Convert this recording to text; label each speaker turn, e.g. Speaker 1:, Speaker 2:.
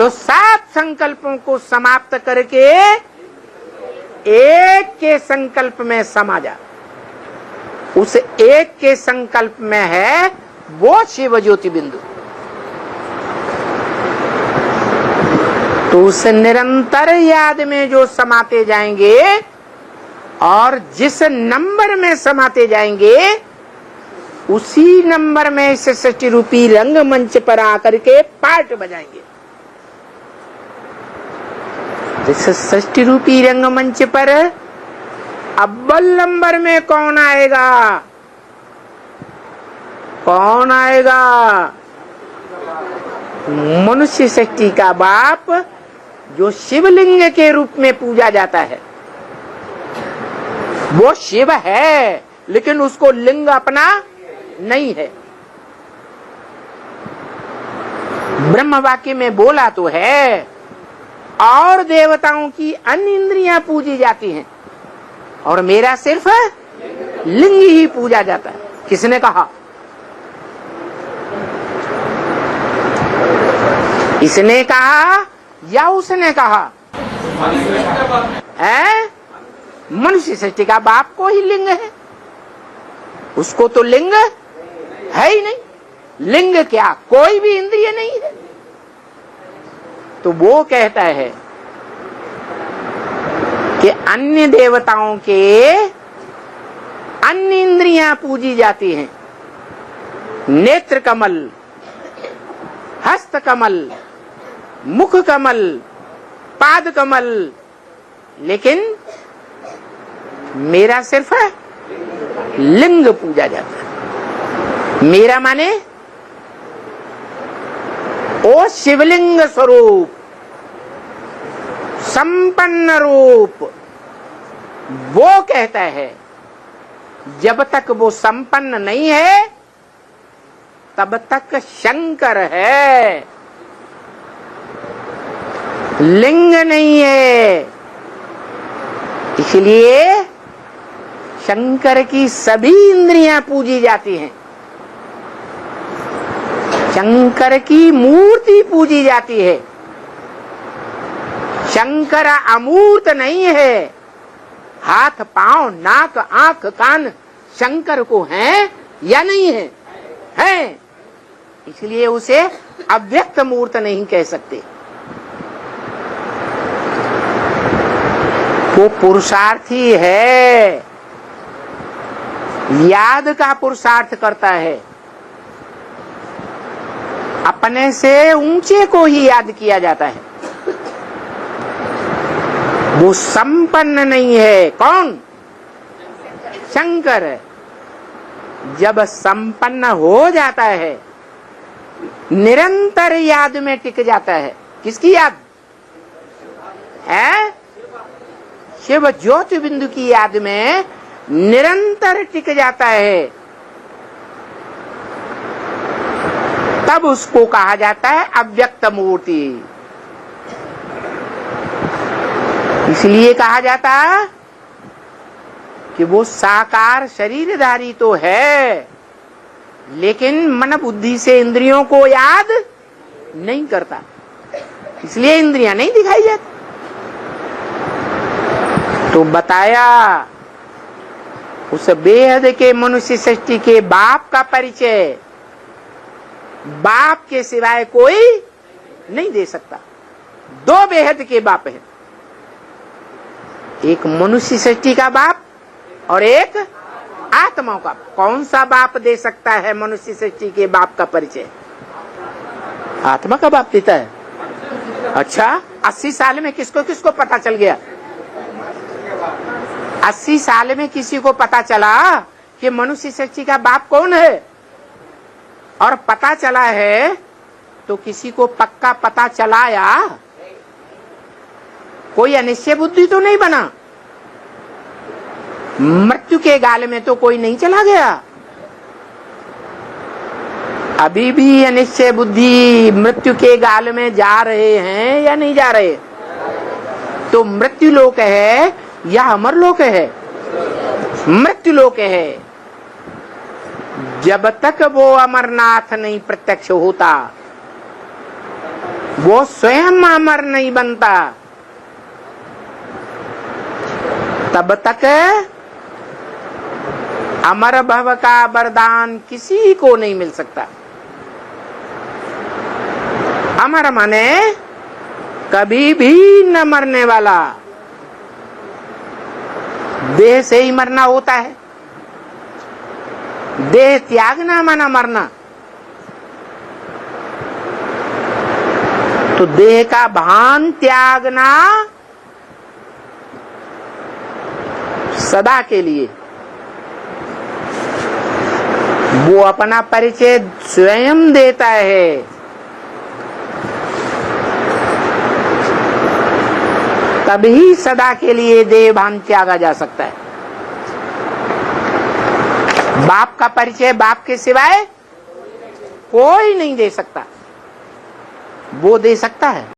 Speaker 1: तो 7 संकल्पों को समाप्त करके एक के संकल्प में समा जा। उस एक के संकल्प में है वो शिव ज्योति बिंदु। तो उस निरंतर याद में जो समाते जाएंगे और जिस नंबर में समाते जाएंगे उसी नंबर में इस सृष्टि रूपी रंगमंच पर आकर के पार्ट बजाएंगे। जिस सृष्टि रूपी रंगमंच पर अव्वल नंबर में कौन आएगा? कौन आएगा? मनुष्य सृष्टि का बाप जो शिवलिंग के रूप में पूजा जाता है। वो शिव है लेकिन उसको लिंग अपना नहीं है। ब्रह्म वाक्य में बोला तो है और देवताओं की अन्य इंद्रियां पूजी जाती हैं और मेरा सिर्फ लिंग ही पूजा जाता है। किसने कहा? इसने कहा या उसने कहा? मनुष्य सृष्टि का बाप को ही लिंग है, उसको तो लिंग है ही नहीं। लिंग क्या, कोई भी इंद्रिय नहीं है। तो वो कहता है कि अन्य देवताओं के अन्य इंद्रियां पूजी जाती हैं। नेत्र कमल, हस्त कमल, मुख कमल, पाद कमल, लेकिन मेरा सिर्फ लिंग पूजा जाता है। मेरा माने ओ शिवलिंग स्वरूप, संपन्न रूप। वो कहता है जब तक वो संपन्न नहीं है तब तक शंकर है, लिंग नहीं है। इसलिए शंकर की सभी इंद्रियां पूजी जाती हैं, शंकर की मूर्ति पूजी जाती है। शंकर अमूर्त नहीं है। हाथ पांव नाक आंख कान शंकर को हैं या नहीं है? हैं। इसलिए उसे अव्यक्त मूर्त नहीं कह सकते। वो पुरुषार्थी है, याद का पुरुषार्थ करता है। अपने से ऊंचे को ही याद किया जाता है। वो संपन्न नहीं है। कौन? शंकर। जब संपन्न हो जाता है निरंतर याद में टिक जाता है। किसकी याद है? शिव ज्योति बिंदु की याद में निरंतर टिक जाता है। तब उसको कहा जाता है अव्यक्त मूर्ति। इसलिए कहा जाता कि वो साकार शरीरधारी तो है लेकिन मन बुद्धि से इंद्रियों को याद नहीं करता, इसलिए इंद्रियां नहीं दिखाई जाती। तो बताया उस बेहद के मनुष्य सृष्टि के बाप का परिचय बाप के सिवाय कोई नहीं दे सकता। 2 बेहद के बाप हैं, एक मनुष्य सृष्टि का बाप और एक आत्माओं का। कौन सा बाप दे सकता है मनुष्य सृष्टि के बाप का परिचय? आत्मा का बाप देता है। अच्छा, 80 साल में किसको किसको पता चल गया? 80 साल में किसी को पता चला कि मनुष्य सृष्टि का बाप कौन है? और पता चला है तो किसी को पक्का पता चला या कोई अनिश्चय बुद्धि तो नहीं बना? मृत्यु के गाल में तो कोई नहीं चला गया। अभी भी अनिश्चय बुद्धि मृत्यु के गाल में जा रहे हैं या नहीं जा रहे? तो मृत्यु लोक है या अमर लोक है? मृत्यु लोक है। जब तक वो अमरनाथ नहीं प्रत्यक्ष होता, वो स्वयं अमर नहीं बनता तब तक अमर भव का वरदान किसी को नहीं मिल सकता। अमर माने कभी भी न मरने वाला। देह से ही मरना होता है। देह त्यागना माना मरना। तो देह का भान त्यागना सदा के लिए। वो अपना परिचय स्वयं देता है। तभी सदा के लिए देह भान त्यागा जा सकता है। बाप का परिचय बाप के सिवाय कोई नहीं दे सकता। वो दे सकता है।